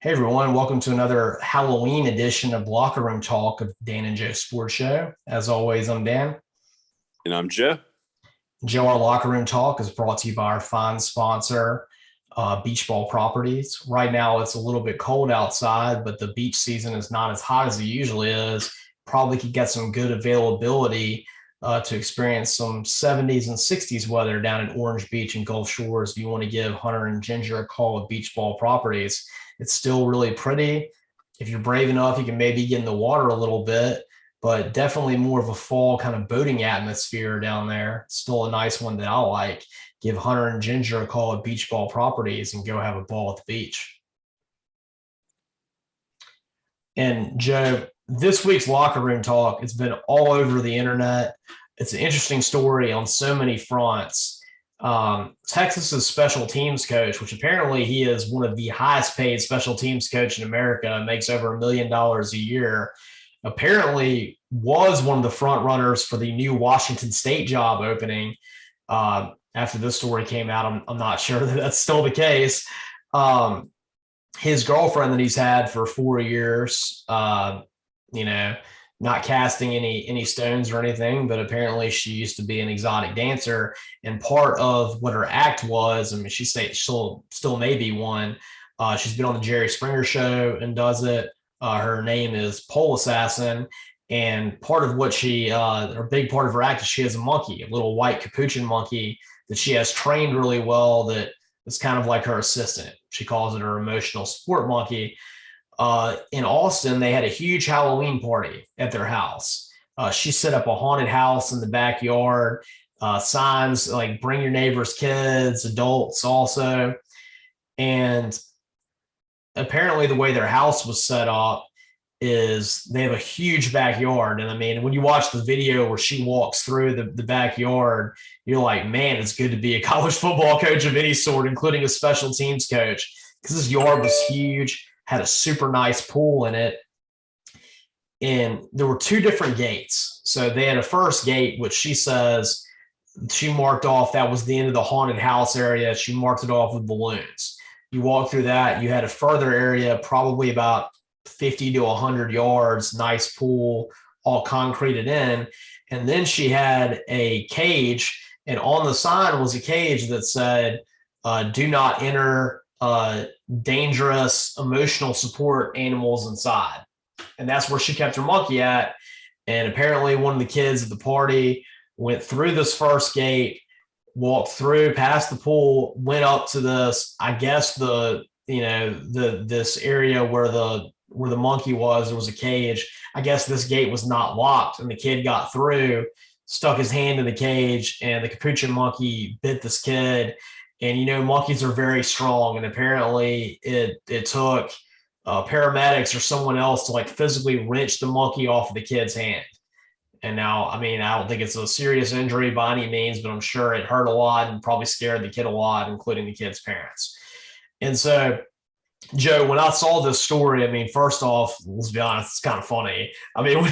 Hey everyone, welcome to another Halloween edition of Locker Room Talk of Dan and Joe Sports Show. As always, I'm Dan. And I'm Joe. Joe, our Locker Room Talk is brought to you by our fine sponsor, Beach Ball Properties. Right now, it's a little bit cold outside, but the beach season is not as hot as it usually is. Probably could get some good availability to experience some 70s and 60s weather down at Orange Beach and Gulf Shores. If you want to give Hunter and Ginger a call at Beach Ball Properties, it's still really pretty. If you're brave enough, you can maybe get in the water a little bit, but definitely more of a fall kind of boating atmosphere down there. Still a nice one that I like. Give Hunter and Ginger a call at Beach Ball Properties and go have a ball at the beach. And Joe, this week's locker room talk, it's been all over the internet. It's an interesting story on so many fronts. Texas's special teams coach, which apparently he is one of the highest paid special teams coach in America, makes over $1 million a year, apparently was one of the front runners for the new Washington State job opening. After this story came out, I'm not sure that that's still the case. His girlfriend that he's had for 4 years, you know, not casting any stones or anything, but apparently she used to be an exotic dancer, and part of what her act was, I mean, she say still may be one. She's been on the Jerry Springer show and does it. Her name is Pole Assassin, and part of what her big part of her act is she has a monkey, a little white capuchin monkey that she has trained really well. That is kind of like her assistant. She calls it her emotional support monkey. In Austin, they had a huge Halloween party at their house. She set up a haunted house in the backyard, signs like bring your neighbor's kids, adults also. And apparently, the way their house was set up is they have a huge backyard. And I mean, when you watch the video where she walks through the backyard, you're like, man, it's good to be a college football coach of any sort, including a special teams coach, because this yard was huge, had a super nice pool in it. And there were two different gates. So they had a first gate, which she says she marked off that was the end of the haunted house area. She marked it off with balloons. You walk through that, you had a further area, probably about 50 to 100 yards, nice pool, all concreted in. And then she had a cage, and on the sign was a cage that said, do not enter dangerous emotional support animals inside. And that's where she kept her monkey at. And apparently one of the kids at the party went through this first gate, walked through past the pool, went up to this, I guess this area where the monkey was, there was a cage. I guess this gate was not locked, and the kid got through, stuck his hand in the cage, and the capuchin monkey bit this kid. And monkeys are very strong, and apparently it took paramedics or someone else to like physically wrench the monkey off of the kid's hand. And now, I mean, I don't think it's a serious injury by any means, but I'm sure it hurt a lot and probably scared the kid a lot, including the kid's parents. And so, Joe, when I saw this story, I mean, first off, let's be honest, it's kind of funny. I mean,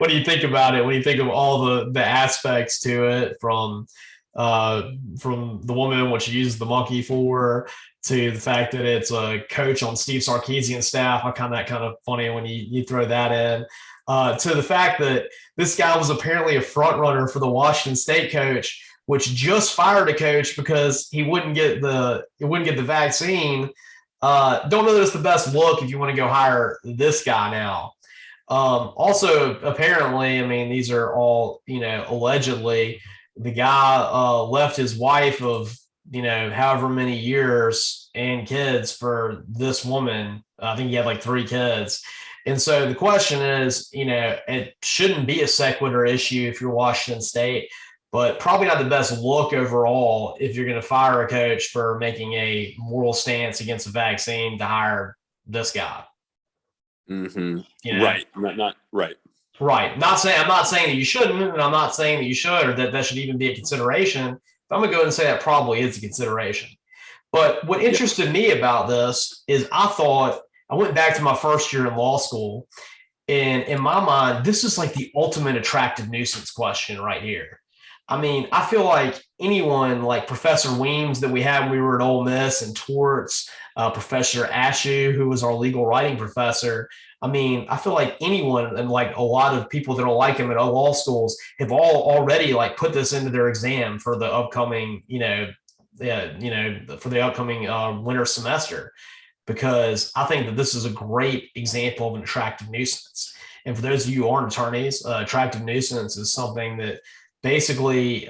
when you think about it, when you think of all the aspects to it, from the woman, what she uses the monkey for, to the fact that it's a coach on Steve Sarkisian's staff, I kind of funny when you throw that in. To the fact that this guy was apparently a front runner for the Washington State coach, which just fired a coach because he wouldn't get the vaccine. Don't know that it's the best look if you want to go hire this guy now. Also, apparently, I mean, these are all, allegedly, the guy left his wife of, however many years and kids for this woman. I think he had like 3 kids. And so the question is, it shouldn't be a sequitur issue if you're Washington State, but probably not the best look overall if you're going to fire a coach for making a moral stance against a vaccine to hire this guy. Mm-hmm. Right. Not right. Right. I'm not saying that you shouldn't, and I'm not saying that you should or that should even be a consideration. But I'm going to go ahead and say that probably is a consideration. But what interested me about this is I went back to my first year in law school, and in my mind, this is like the ultimate attractive nuisance question right here. I mean, I feel like anyone like Professor Weems that we had when we were at Ole Miss, and torts, Professor Ashu, who was our legal writing professor. I mean, I feel like anyone and like a lot of people that are like him at law schools have all already like put this into their exam for the upcoming, for the upcoming winter semester, because I think that this is a great example of an attractive nuisance. And for those of you who aren't attorneys, attractive nuisance is something that basically,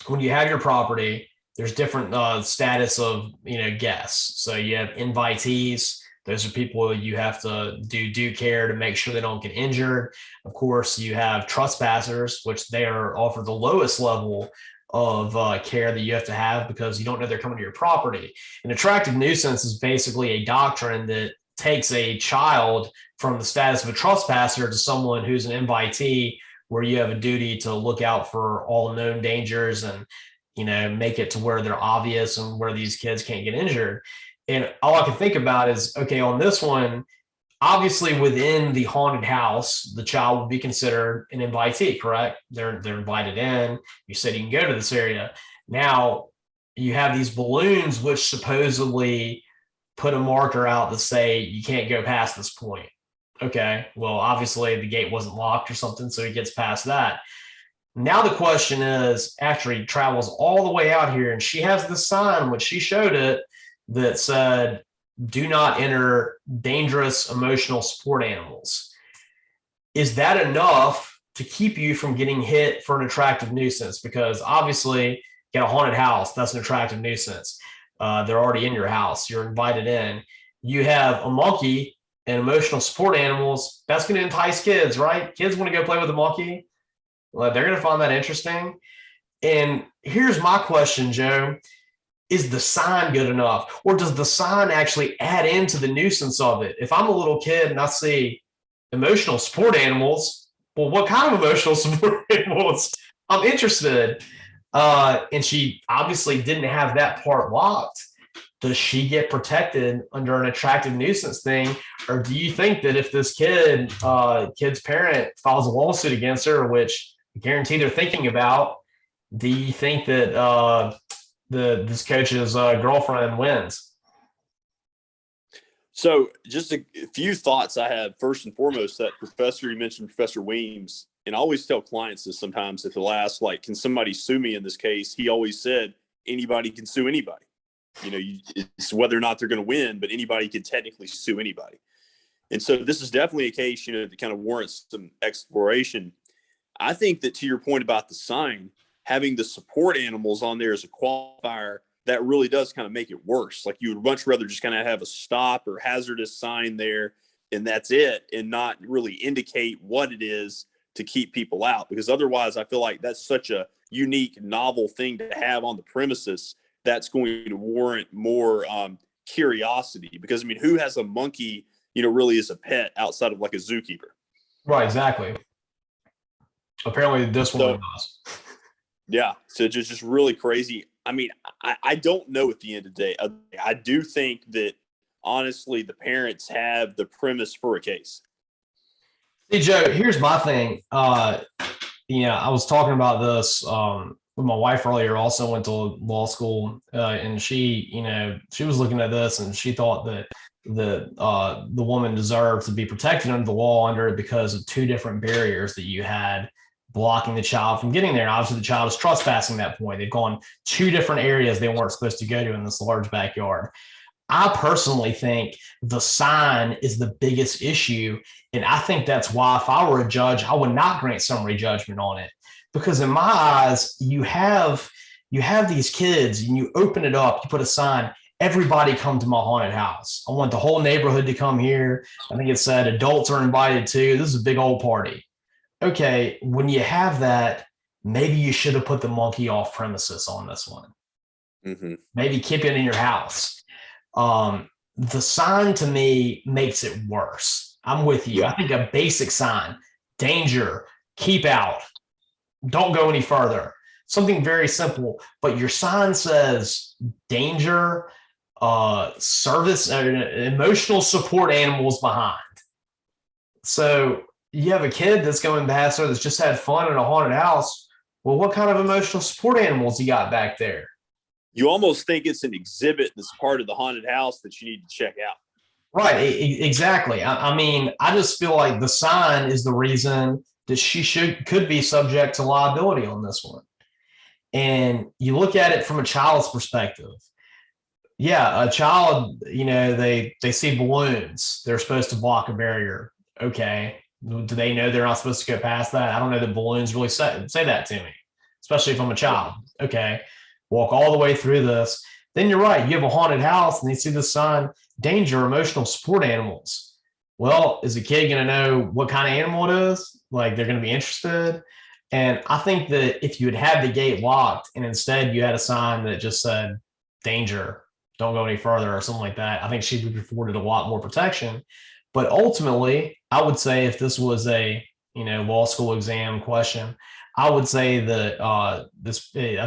when you have your property, there's different status of guests. So you have invitees. Those are people you have to do due care to make sure they don't get injured. Of course, you have trespassers, which they are offered the lowest level of care that you have to have because you don't know they're coming to your property. An attractive nuisance is basically a doctrine that takes a child from the status of a trespasser to someone who's an invitee, where you have a duty to look out for all known dangers and make it to where they're obvious and where these kids can't get injured. And all I can think about is, okay, on this one, obviously within the haunted house, the child would be considered an invitee, correct? They're invited in. You said you can go to this area. Now you have these balloons which supposedly put a marker out to say you can't go past this point. Okay, well, obviously the gate wasn't locked or something, so he gets past that. Now the question is, after he travels all the way out here and she has the sign, which she showed it, that said, do not enter dangerous emotional support animals. Is that enough to keep you from getting hit for an attractive nuisance? Because obviously, you got a haunted house, that's an attractive nuisance. They're already in your house, you're invited in. You have a monkey and emotional support animals, that's going to entice kids, right? Kids want to go play with a monkey. Well, they're going to find that interesting. And here's my question, Joe. Is the sign good enough? Or does the sign actually add into the nuisance of it? If I'm a little kid and I see emotional support animals, well, what kind of emotional support animals? I'm interested. And she obviously didn't have that part locked. Does she get protected under an attractive nuisance thing? Or do you think that if this kid's parent files a lawsuit against her, which I guarantee they're thinking about, do you think that this coach's girlfriend wins? So just a few thoughts I have. First and foremost, that professor you mentioned, Professor Weems, and I always tell clients this sometimes if they'll ask, like, can somebody sue me in this case? He always said, anybody can sue anybody. It's whether or not they're going to win, but anybody can technically sue anybody. And so this is definitely a case, that kind of warrants some exploration. I think that to your point about the sign, having the support animals on there as a qualifier, that really does kind of make it worse. Like you would much rather just kind of have a stop or hazardous sign there and that's it, and not really indicate what it is to keep people out. Because otherwise I feel like that's such a unique, novel thing to have on the premises that's going to warrant more curiosity. Because, I mean, who has a monkey, really as a pet outside of like a zookeeper? Right, exactly. Apparently this one does. Yeah, so just really crazy. I mean, I don't know at the end of the day. I do think that, honestly, the parents have the premise for a case. See, Joe, here's my thing. I was talking about this with my wife earlier, also went to law school, and she was looking at this and she thought that the woman deserved to be protected under the law under it because of two different barriers that you had blocking the child from getting there. And obviously the child is trespassing at that point. They've gone two different areas they weren't supposed to go to in this large backyard. I personally think the sign is the biggest issue. And I think that's why if I were a judge, I would not grant summary judgment on it. Because in my eyes, you have these kids and you open it up, you put a sign, everybody come to my haunted house. I want the whole neighborhood to come here. I think it said adults are invited too. This is a big old party. Okay, when you have that, maybe you should have put the monkey off premises on this one. Mm-hmm. Maybe keep it in your house. The sign to me makes it worse. I'm with you. Yeah. I think a basic sign, danger, keep out, don't go any further. Something very simple, but your sign says danger, service, emotional support animals behind. So you have a kid that's going past there that's just had fun in a haunted house. Well, what kind of emotional support animals you got back there? You almost think it's an exhibit that's part of the haunted house that you need to check out. Right, exactly. I mean, I just feel like the sign is the reason that she could be subject to liability on this one. And you look at it from a child's perspective. Yeah, a child, they see balloons. They're supposed to block a barrier. Okay. Do they know they're not supposed to go past that? I don't know that balloons really say that to me, especially if I'm a child. Okay. Walk all the way through this. Then you're right. You have a haunted house and you see the sign, danger, emotional support animals. Well, is a kid going to know what kind of animal it is? Like they're going to be interested. And I think that if you had had the gate locked and instead you had a sign that just said danger, don't go any further or something like that, I think she would be afforded a lot more protection. But ultimately, I would say if this was a law school exam question, I would say that I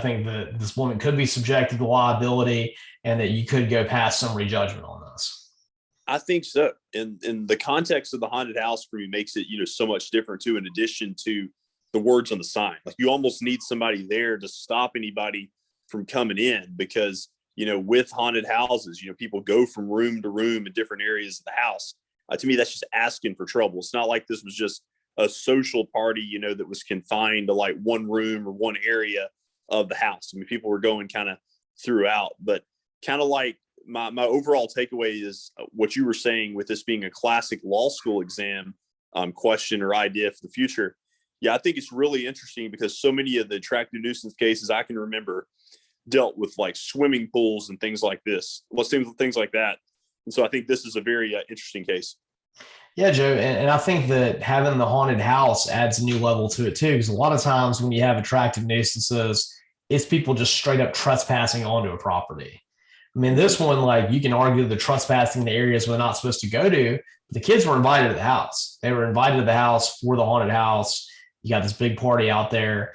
think that this woman could be subjected to liability and that you could go past summary judgment on this. I think so. And the context of the haunted house for me makes it, so much different too, in addition to the words on the sign. Like you almost need somebody there to stop anybody from coming in because, with haunted houses, people go from room to room in different areas of the house. To me, that's just asking for trouble. It's not like this was just a social party, that was confined to like one room or one area of the house. I mean, people were going kind of throughout, but kind of like my overall takeaway is what you were saying with this being a classic law school exam question or idea for the future. Yeah, I think it's really interesting because so many of the attractive nuisance cases I can remember dealt with like swimming pools and things like this. Well, things like that. And so I think this is a very interesting case. Yeah, Joe. And I think that having the haunted house adds a new level to it too. Because a lot of times when you have attractive nuisances, it's people just straight up trespassing onto a property. I mean, this one, like you can argue the trespassing to areas we're not supposed to go to. But the kids were invited to the house. They were invited to the house for the haunted house. You got this big party out there,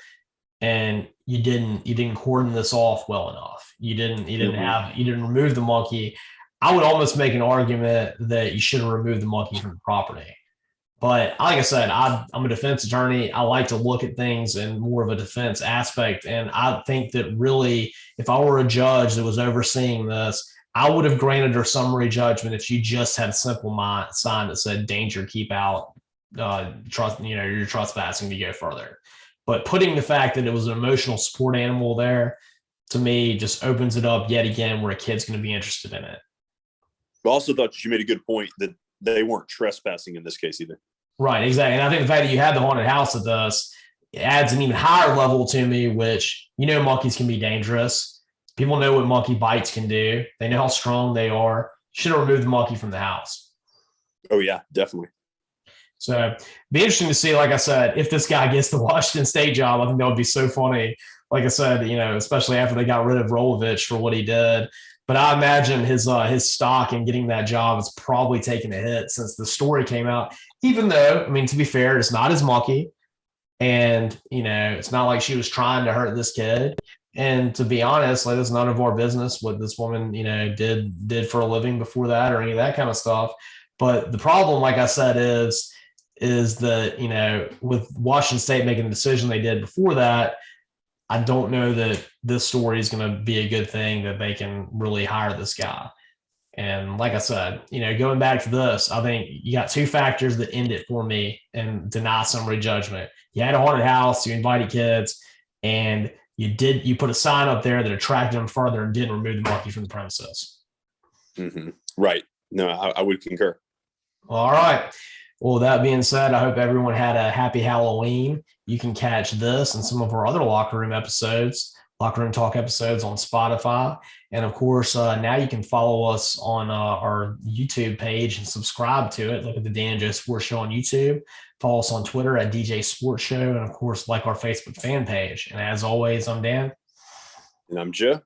and you didn't cordon this off well enough. You didn't remove the monkey. I would almost make an argument that you should have removed the monkey from the property. But like I said, I'm a defense attorney. I like to look at things in more of a defense aspect. And I think that really, if I were a judge that was overseeing this, I would have granted her summary judgment if she just had a simple sign that said danger, keep out, you're trespassing to go further. But putting the fact that it was an emotional support animal there, to me, just opens it up yet again where a kid's going to be interested in it. I also thought you made a good point that they weren't trespassing in this case either. Right, exactly. And I think the fact that you had the haunted house at this, it adds an even higher level to me, which, monkeys can be dangerous. People know what monkey bites can do. They know how strong they are. Should have removed the monkey from the house. Oh, yeah, definitely. So it'd be interesting to see, like I said, if this guy gets the Washington State job. I think that would be so funny. Like I said, especially after they got rid of Rolovich for what he did. But I imagine his stock in getting that job is probably taking a hit since the story came out. Even though, I mean, to be fair, it's not his monkey. And, it's not like she was trying to hurt this kid. And to be honest, like it's none of our business what this woman, did for a living before that or any of that kind of stuff. But the problem, like I said, is that, with Washington State making the decision they did before that, I don't know that this story is going to be a good thing that they can really hire this guy. And like I said, going back to this, I think you got two factors that end it for me and deny summary judgment. You had a haunted house, you invited kids, and you put a sign up there that attracted them further and didn't remove the monkey from the premises. Mm-hmm. Right. No, I would concur. All right. Well, that being said, I hope everyone had a happy Halloween. You can catch this and some of our other Locker Room Talk episodes on Spotify. And of course, now you can follow us on our YouTube page and subscribe to it. Look at the Dan Joe Sports Show on YouTube. Follow us on Twitter at DJ Sports Show. And of course, like our Facebook fan page. And as always, I'm Dan. And I'm Joe.